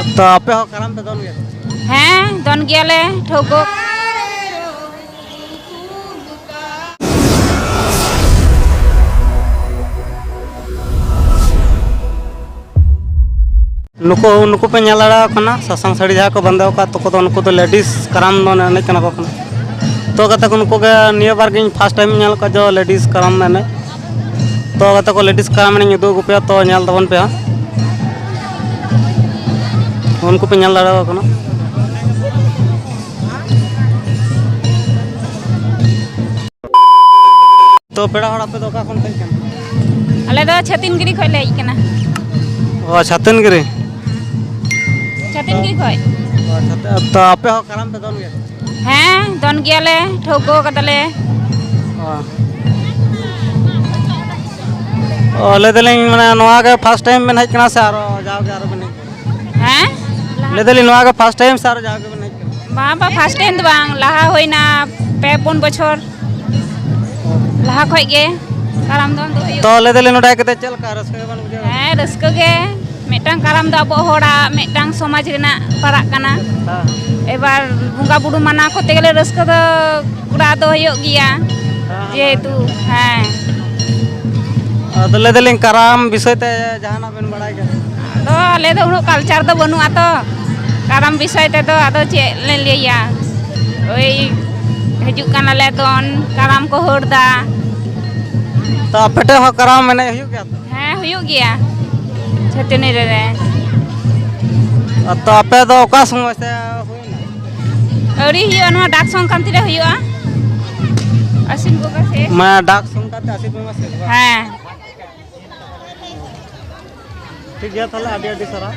तो आपे हो करम पे दोन गया हैं दोन गियाले ठोको नुको नुको पे नेल दाड़ा कना सासांग साड़ी जहाँ को बंदे का तो उनको तो लेडीज करम दो ने कना को कना तो कते उनको के निया बार गिन फर्स्ट टाइम नेल का जो लेडीज करम ने तो कते को लेडीज करम ने दो गुपे तो नेल तबन पे उनको पे नेल दाड़ा कना तो पेड़ा हड़ा पे दोका कोन पे अले दो छतीनगिरी खय ले कना ओ छतनगिरी छतीनगिरी खय तो आपे हो करम पे दोन गया हैं दोन गियाले ठोको कतले ले दलिंग माने नोआ के फर्स्ट टाइम में हज कना से आरो जाओगे आरो बने हैं ले दलिंग नोआ के फर्स्ट टाइम से आरो जाओगे बने बाबा फर्स्ट टाइम तो बांग लहा होइना पे पुन बछर लहा खय गे करम दोन दो तो ले दलिंग नोडा के चल का रस्के बन बुझे हैं रस्क गे मेटांग करम दो अब होड़ा मेटांग समाज रेना पराक कना एबार बुंगा बुडू माना कोते गेले रस्क दो कुड़ा दो होयो गिया जेहेतु हैं तो ले दलिंग करम विषय ते जहाना बेन बड़ाई के तो आले दो उनो कल्चर दो बनु आतो करम विषय ते तो आदो चे ले लिया ओई हजू काना ले दोन करम को होड़दा तो पेटे हो करम मैंने हुई क्या हैं हुयो गिया छतने रे तो आपे तो ओका समय से हुई औरी हियो नवा डाक संग कांति रे हुयो असिन बोका से मैं डाक संग का 80 में से हैं ठीक है थाले आडी आडी सारा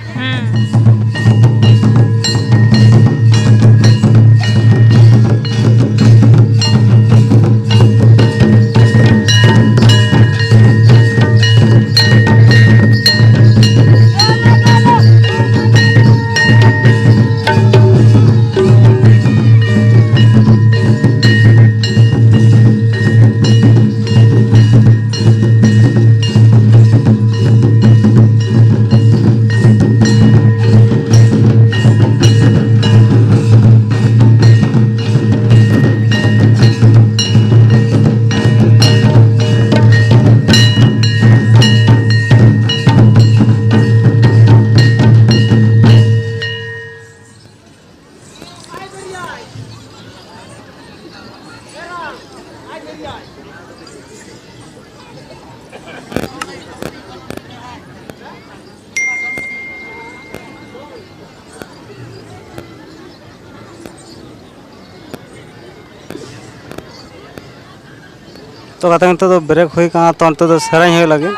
तो कहते हैं तो ब्रेक हुई कहाँ तो सेरें हुई लगे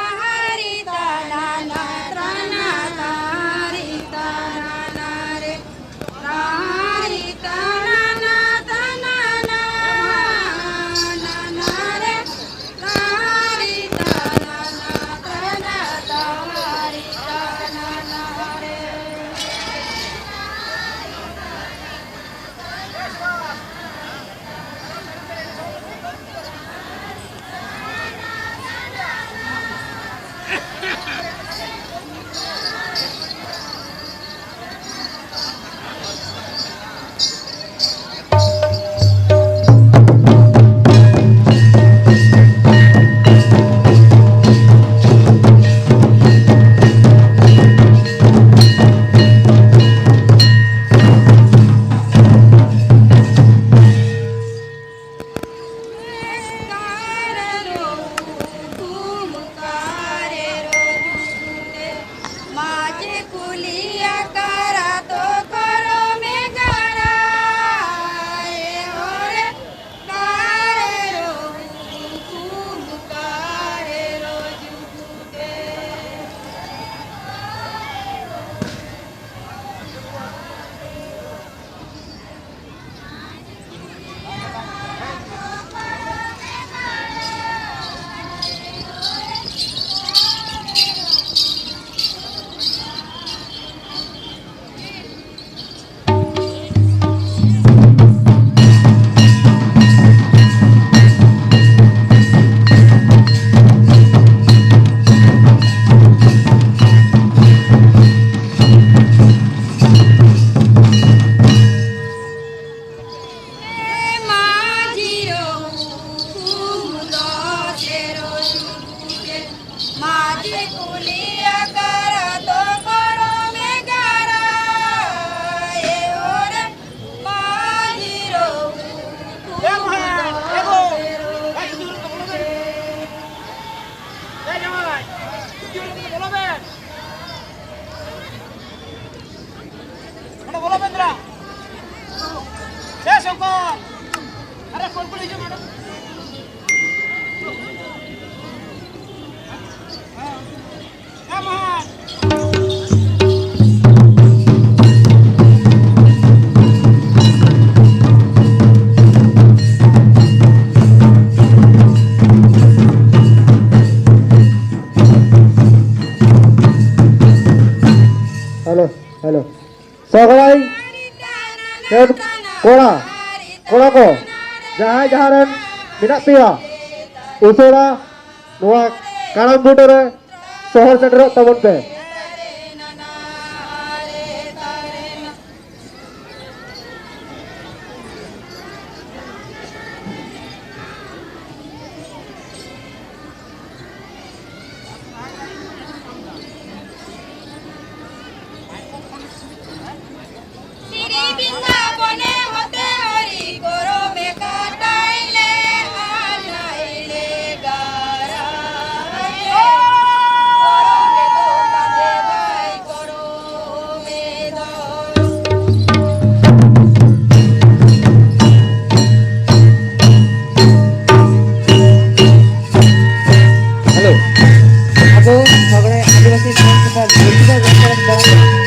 हेलो हेलो सगलाई dan kola kola ko jahay jaharan minak pia usura noa karam budere sohor sederok tabon pe hello aku सगळे आदिवासी समाज बोलतो